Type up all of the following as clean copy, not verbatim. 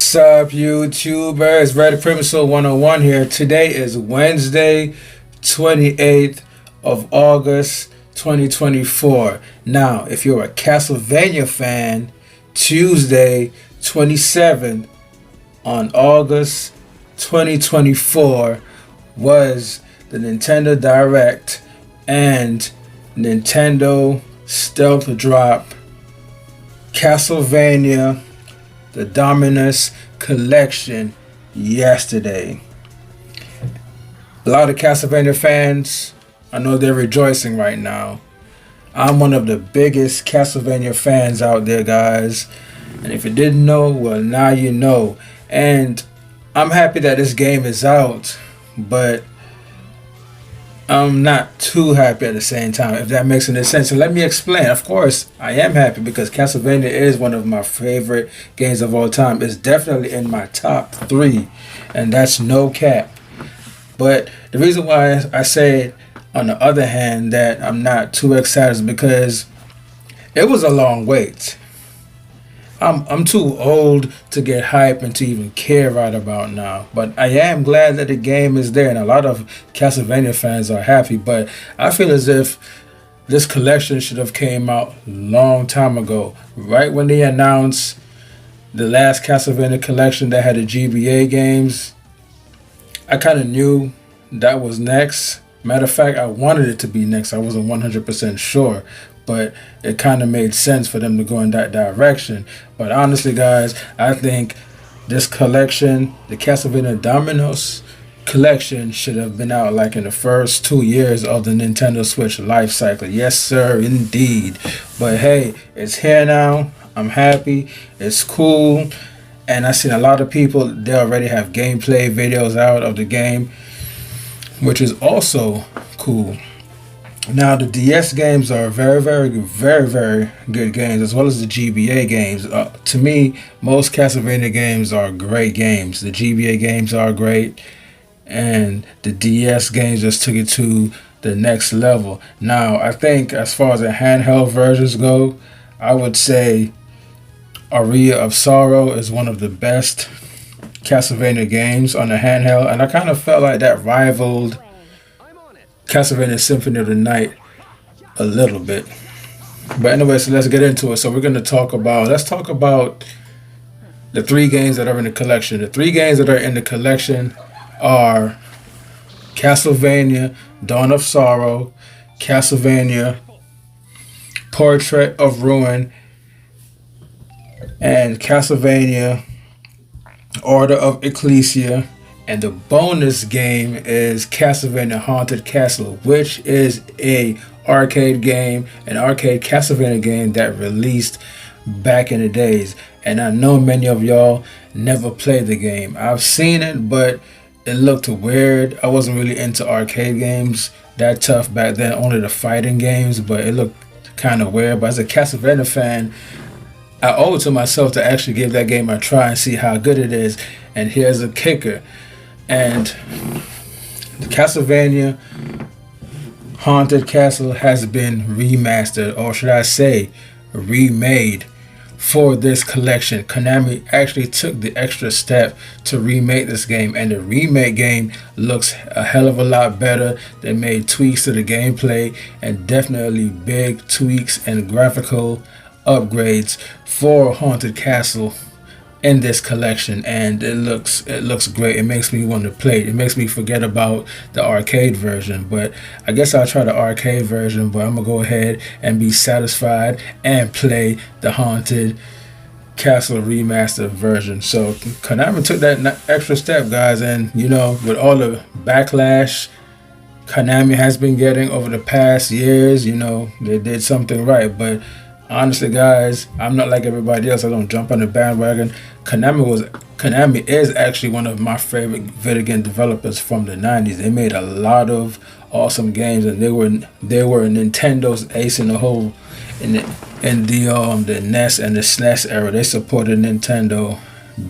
What's up, YouTubers? Red Primisal 101 here. Today is Wednesday, 28th of August, 2024. Now, if you're a Castlevania fan, Tuesday, 27th on August 2024 was the Nintendo Direct and Nintendo Stealth Drop Castlevania the Dominus collection yesterday. A lot of Castlevania fans, I know they're rejoicing right now. I'm one of the biggest Castlevania fans out there, guys. And if you didn't know, well, now you know. And I'm happy that this game is out, but I'm not too happy at the same time, if that makes any sense. So let me explain. Of course, I am happy because Castlevania is one of my favorite games of all time. It's definitely in my top 3, and that's no cap. But the reason why I say, on the other hand, that I'm not too excited is because it was a long wait. I'm too old to get hyped and to even care right about now. But I am glad that the game is there, and a lot of Castlevania fans are happy. But I feel as if this collection should have came out a long time ago. Right when they announced the last Castlevania collection that had the GBA games, I kind of knew that was next. Matter of fact, I wanted it to be next. I wasn't 100% sure. But it kind of made sense for them to go in that direction. But honestly, guys, I think this collection, the Castlevania Dominus collection, should have been out like in the first 2 years of the Nintendo Switch life cycle. Yes, sir, indeed. But hey, it's here now. I'm happy. It's cool. And I've seen a lot of people, they already have gameplay videos out of the game, which is also cool. Now, the DS games are very good games, as well as the GBA games. To me, most Castlevania games are great games. The GBA games are great, and the DS games just took it to the next level. Now, I think as far as the handheld versions go, I would say Aria of Sorrow is one of the best Castlevania games on the handheld, and I kind of felt like that rivaled Castlevania Symphony of the Night a little bit. But anyway, so let's get into it. So we're going to talk about, let's talk about the 3 games that are in the collection. The 3 games that are in the collection are Castlevania Dawn of Sorrow, Castlevania Portrait of Ruin, and Castlevania Order of Ecclesia. And the bonus game is Castlevania Haunted Castle, which is a arcade game, an arcade Castlevania game that released back in the days. And I know many of y'all never played the game. I've seen it, but it looked weird. I wasn't really into arcade games that tough back then, only the fighting games, but it looked kind of weird. But as a Castlevania fan, I owe it to myself to actually give that game a try and see how good it is. And here's a kicker. And the Castlevania Haunted Castle has been remastered, or should I say remade, for this collection. Konami actually took the extra step to remake this game, and the remake game looks a hell of a lot better. They made tweaks to the gameplay and definitely big tweaks and graphical upgrades for Haunted Castle in this collection, and it looks great. It makes me want to play it. It makes me forget about the arcade version, but I guess I'll try the arcade version, but I'm gonna go ahead and be satisfied and play the Haunted Castle remastered version. So Konami took that extra step, guys, and you know, with all the backlash Konami has been getting over the past years, you know, they did something right. But honestly, guys, I'm not like everybody else. I don't jump on the bandwagon. Konami is actually one of my favorite video game developers from the 90s. They made a lot of awesome games, and they were Nintendo's ace in the hole in the NES and the SNES era. They supported Nintendo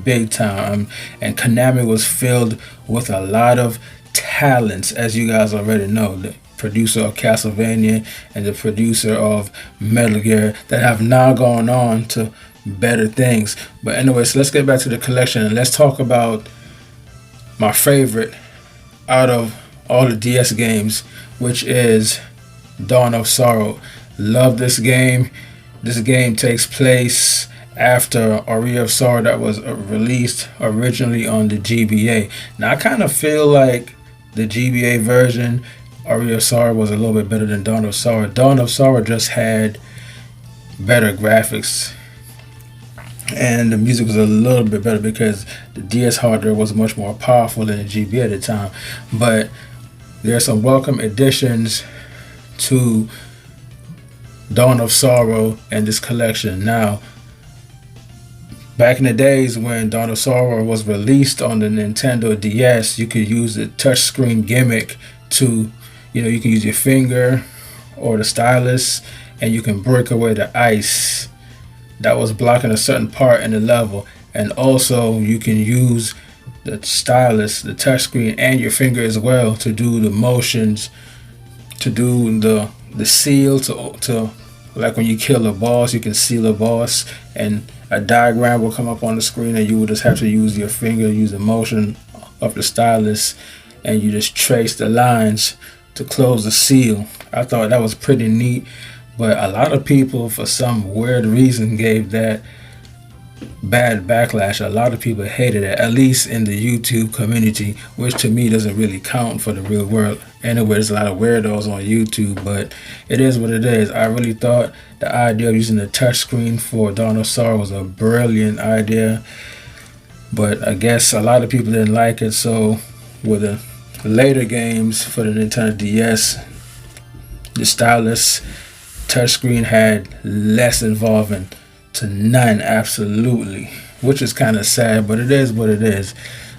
big time, and Konami was filled with a lot of talents, as you guys already know. The producer of Castlevania and the producer of Metal Gear that have now gone on to better things. But anyways, let's get back to the collection and let's talk about my favorite out of all the DS games, which is Dawn of Sorrow. Love this game. This game takes place after Aria of Sorrow that was released originally on the GBA. Now I kind of feel like the GBA version, Aria of Sorrow, was a little bit better than Dawn of Sorrow. Dawn of Sorrow just had better graphics and the music was a little bit better because the DS hardware was much more powerful than the GBA at the time. But there are some welcome additions to Dawn of Sorrow and this collection. Now, back in the days when Dawn of Sorrow was released on the Nintendo DS, you could use the touchscreen gimmick to, you can use your finger or the stylus and you can break away the ice that was blocking a certain part in the level. And also you can use the stylus, the touchscreen, and your finger as well to do the motions, to do the seal, to like when you kill a boss, you can seal a boss and a diagram will come up on the screen and you will just have to use your finger, use the motion of the stylus, and you just trace the lines to close the seal. I thought that was pretty neat. But a lot of people, for some weird reason, gave that bad backlash. A lot of people hated it, at least in the YouTube community, which to me doesn't really count for the real world. Anyway, there's a lot of weirdos on YouTube, but it is what it is. I really thought the idea of using the touchscreen for Dawn of Sorrow was a brilliant idea, but I guess a lot of people didn't like it. So with the later games for the Nintendo DS, the stylus touchscreen had less involvement to none, absolutely, which is kind of sad, but it is what it is.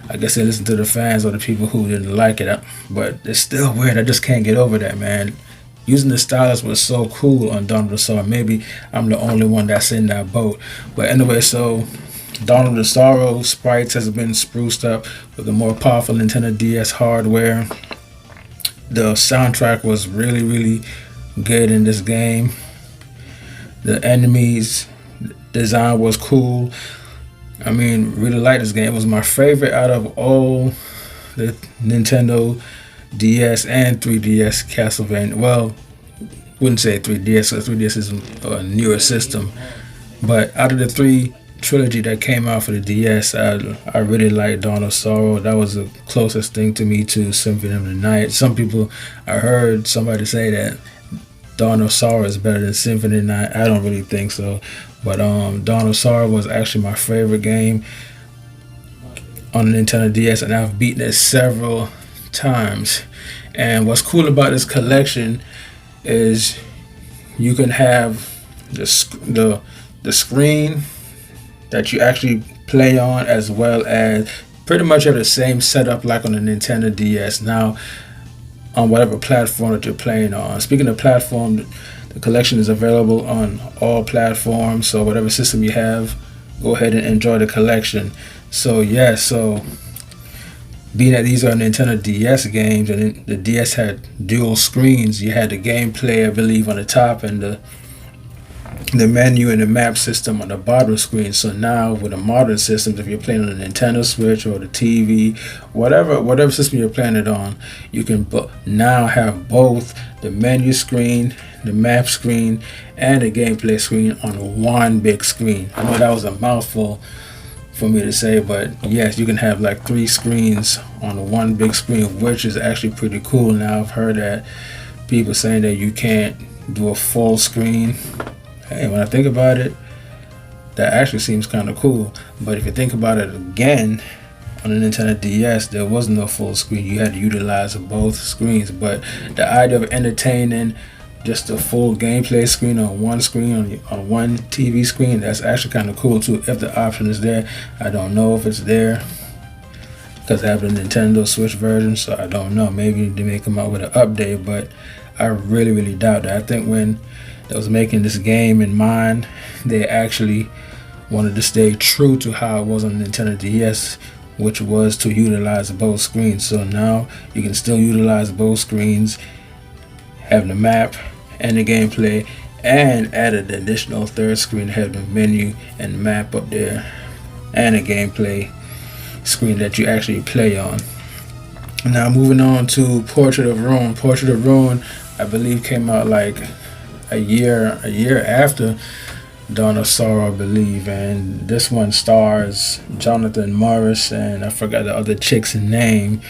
I guess they listen to the fans or the people who didn't like it, but it's still weird. I just can't get over that, man. Using the stylus was so cool on Dawn of the Sorrow. Maybe I'm the only one that's in that boat. But anyway, so Dawn of the Sorrow sprites has been spruced up with the more powerful Nintendo DS hardware. The soundtrack was really, really good in this game. The enemies design was cool. I mean, really like this game. It was my favorite out of all the Nintendo DS and 3DS Castlevania. Well, wouldn't say 3DS, because 3DS is a newer system. But out of the three trilogy that came out for the DS, I really liked Dawn of Sorrow. That was the closest thing to me to Symphony of the Night. Some people, I heard somebody say that Dawn of Sorrow is better than Symphony of the Night. I don't really think so. But Dawn of Sorrow was actually my favorite game on the Nintendo DS, and I've beaten it several times. And what's cool about this collection is you can have the screen that you actually play on, as well as pretty much have the same setup like on the Nintendo DS. Now, on whatever platform that you're playing on. Speaking of platform, the collection is available on all platforms, so whatever system you have, go ahead and enjoy the collection. So yeah, so being that these are Nintendo DS games and the DS had dual screens, you had the gameplay, I believe, on the top and the menu and the map system on the bottom screen. So now with the modern systems, if you're playing on the Nintendo Switch or the TV, whatever system you're playing it on, you can now have both the menu screen, the map screen, and the gameplay screen on one big screen. I know that was a mouthful for me to say, but yes, you can have like 3 screens on one big screen, which is actually pretty cool. Now I've heard that people saying that you can't do a full screen. Hey, when I think about it, that actually seems kind of cool. But if you think about it again, on the Nintendo DS, there was no full screen. You had to utilize both screens. But the idea of entertaining just a full gameplay screen on one screen, on one TV screen, that's actually kind of cool too. If the option is there, I don't know if it's there because I have the Nintendo Switch version, so I don't know. Maybe they may come out with an update, but I really, really doubt that. I think when that was making this game in mind, they actually wanted to stay true to how it was on the Nintendo DS, which was to utilize both screens. So now you can still utilize both screens, have the map and the gameplay and added an additional third screen that had the menu and map up there, and a gameplay screen that you actually play on. Now moving on to Portrait of Ruin. Portrait of Ruin, I believe, came out like a year after Dawn of Sorrow, I believe, and this one stars Jonathan Morris, and I forgot the other chick's name,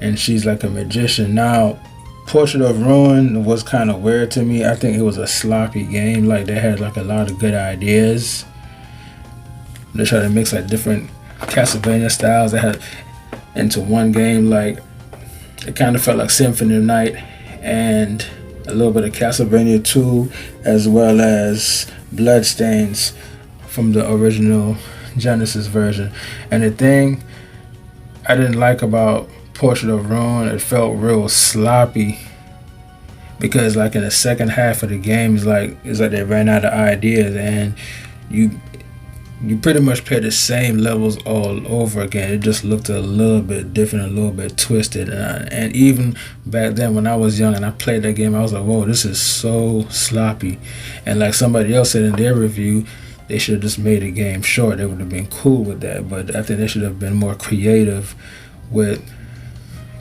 and she's like a magician. Now, Portrait of Ruin was kind of weird to me. I think it was a sloppy game. Like, they had like a lot of good ideas. They tried to mix like different Castlevania styles that had into one game. Like, it kind of felt like Symphony of the Night and a little bit of Castlevania 2, as well as Bloodstains from the original Genesis version. And the thing I didn't like about Portrait of Ruin, it felt real sloppy, because like in the second half of the game, it's like they ran out of ideas, and you pretty much play the same levels all over again. It just looked a little bit different, a little bit twisted. And even back then when I was young and I played that game, I was like, whoa, this is so sloppy. And like somebody else said in their review, they should have just made the game short. They would have been cool with that. But I think they should have been more creative with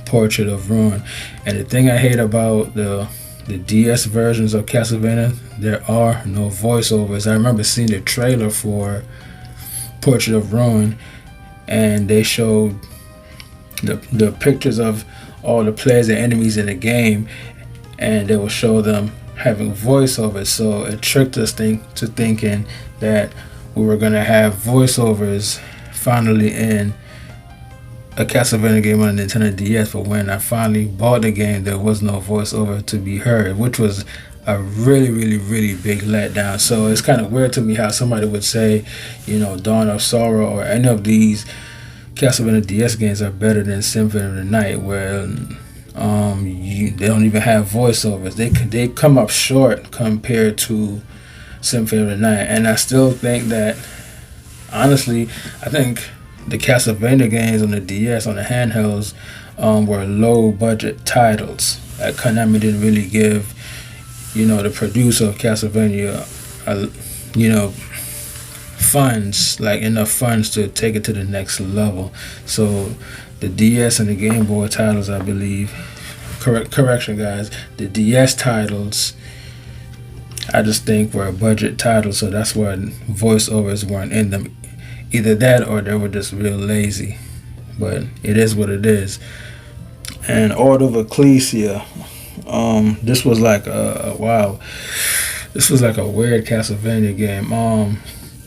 Portrait of Ruin. And the thing I hate about the DS versions of Castlevania, there are no voiceovers. I remember seeing the trailer for Portrait of Ruin, and they showed the pictures of all the players and enemies in the game, and they will show them having voiceovers. So it tricked us to thinking that we were going to have voiceovers finally in a Castlevania game on the Nintendo DS. But when I finally bought the game, there was no voiceover to be heard, which was a really, really, really big letdown. So it's kind of weird to me how somebody would say, Dawn of Sorrow or any of these Castlevania DS games are better than Symphony of the Night, where they don't even have voiceovers. They come up short compared to Symphony of the Night. And I still think that, honestly, I think the Castlevania games on the DS, on the handhelds, were low budget titles. Like, Konami didn't really give the producer of Castlevania, funds, like enough funds to take it to the next level. So the DS and the Game Boy titles, I believe, correction guys, the DS titles, I just think were budget titles, so that's why voiceovers weren't in them. Either that or they were just real lazy. But it is what it is. And Order of Ecclesia, this was like this was like a weird Castlevania game.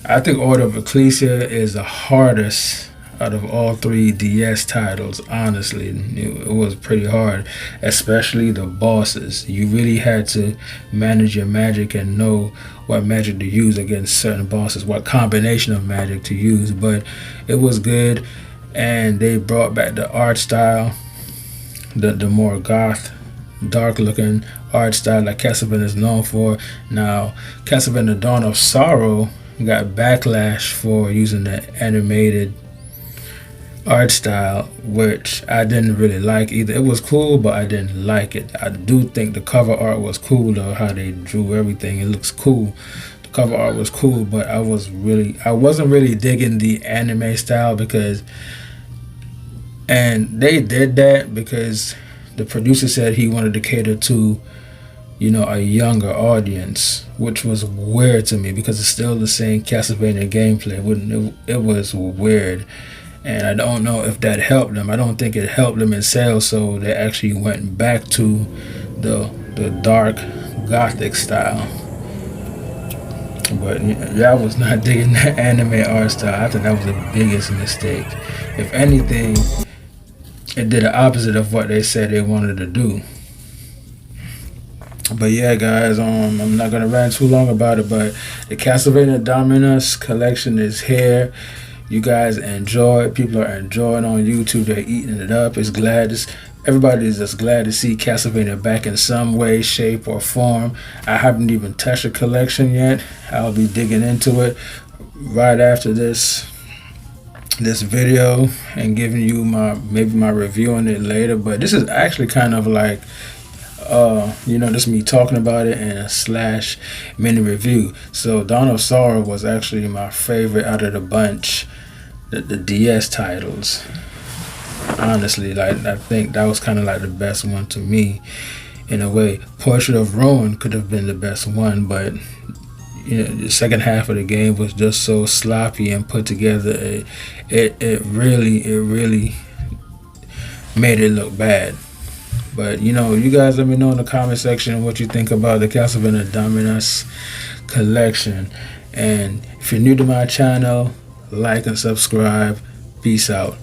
I think Order of Ecclesia is the hardest out of all three DS titles. Honestly, it was pretty hard, especially the bosses. You really had to manage your magic and know what magic to use against certain bosses, what combination of magic to use. But it was good, and they brought back the art style, the more goth, dark looking art style like Castlevania is known for. Now, Castlevania Dawn of Sorrow got backlash for using the animated art style, which I didn't really like either. It was cool, but I didn't like it. I do think the cover art was cool, though, how they drew everything. It looks cool. The cover art was cool, but I wasn't really digging the anime style, and they did that because the producer said he wanted to cater to a younger audience, which was weird to me because it's still the same Castlevania gameplay. It was weird, and I don't know if that helped them. I don't think it helped them in sales, so they actually went back to the dark gothic style. But I was not digging that anime art style. I think that was the biggest mistake. If anything, it did the opposite of what they said they wanted to do. But yeah, guys, I'm not gonna rant too long about it, but the Castlevania Dominus collection is here. You guys enjoy it. People are enjoying on YouTube. They're eating it up. Everybody's just glad to see Castlevania back in some way, shape, or form. I haven't even touched the collection yet. I'll be digging into it right after this video and giving you my review on it later. But this is actually kind of like Just me talking about it and slash mini review. So Dawn of Sorrow was actually my favorite out of the bunch, the DS titles. Honestly, like I think that was kind of like the best one to me, in a way. Portrait of Ruin could have been the best one, but the second half of the game was just so sloppy and put together. It really made it look bad. But you guys let me know in the comment section what you think about the Castlevania Dominus collection. And if you're new to my channel, like and subscribe. Peace out.